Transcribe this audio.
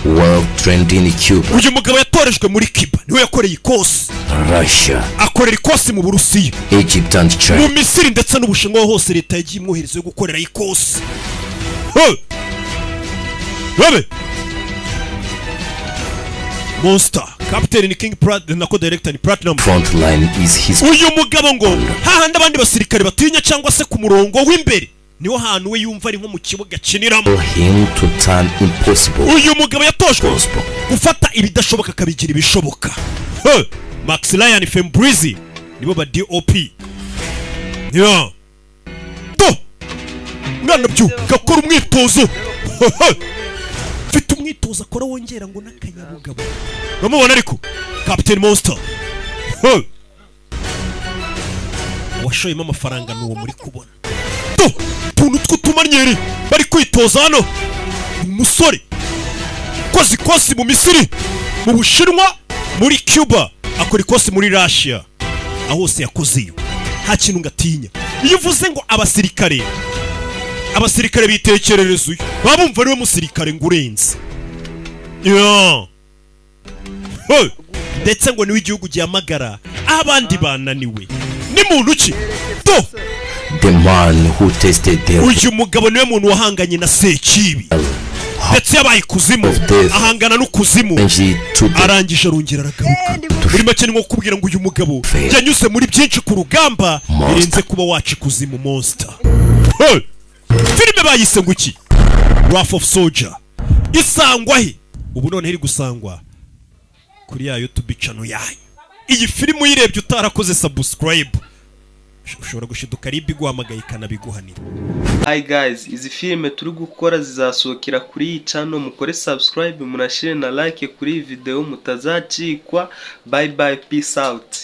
World trending Cuba. Uyu mugabo yatorejwe muri Cuba, niwe yakoreye ikosi. Russia. Akorera ikosi mu Burusiya, Egypt and China. mu Misiri ndetse n'Ubushinwa hose leta yagiye imwohereza yo gukorera ikosi. Babe. Monster, Captain ni King Pratt na co-director ni Platinum. Frontline is his. Uyu mugabo ngo hahandi abandi basirikare batinya cyangwa se ku murongo w'imbere, niho hantu we yumva ari nko mu kibuga kiniramo. Him to turn impossible. Uyu mugabo yatojwe gufata ibidashoboka akabigira ibishoboka. Max Ryan Fembreezy nibo ba DOP. Yeah. To mwana byuka kora umwitozo. Mfite umwitozo akora wongera ngo n'akanyabugabo. Uramubona ariko Captain Monster. Washoyemo amafaranga n'uwo muri kubona. Tuntu tw'utumanyeri bari kwitoza hano. Umusore kozi ikosi mu Misiri, mu Bushinwa, muri Cuba, akora ikosi muri Russia. Aho hose yakozeyo nta kintu ngatinya. Iyo uvuze ngo abasirikare bitekerereza uyu babumva ariwe musirikare ngurenze. Ndetse ngo niwe igihugu gihamagara abandi bananiwe. Ni muntu ki? The man who tested the. Uyu mugabo niwe muntu wahanganye na Sekibi. Ndetse yabaye kuzimu, ahangana n'ukuzimu, arangije arongera aragaruka. Muri make nko kubwira ngo uyu mugabo yanyuze muri byinshi ku rugamba birenze kuba waca kuzimu. Monster. Filime bayise ngo iki? Wrath of Soldier. Isangwa he? Ubu none iri gusangwa kuri ya YouTube channel yayo. Iyi filime uyirebye utarakoze subscribe, ushobora gushiduka ribi guhamagaye kanabiguhanira. Hi guys, izi filime turi gukora zizasohokera kuri iyi channel, mukore subscribe, munashire na like kuri iyi video mutazacikwa. Bye bye, peace out.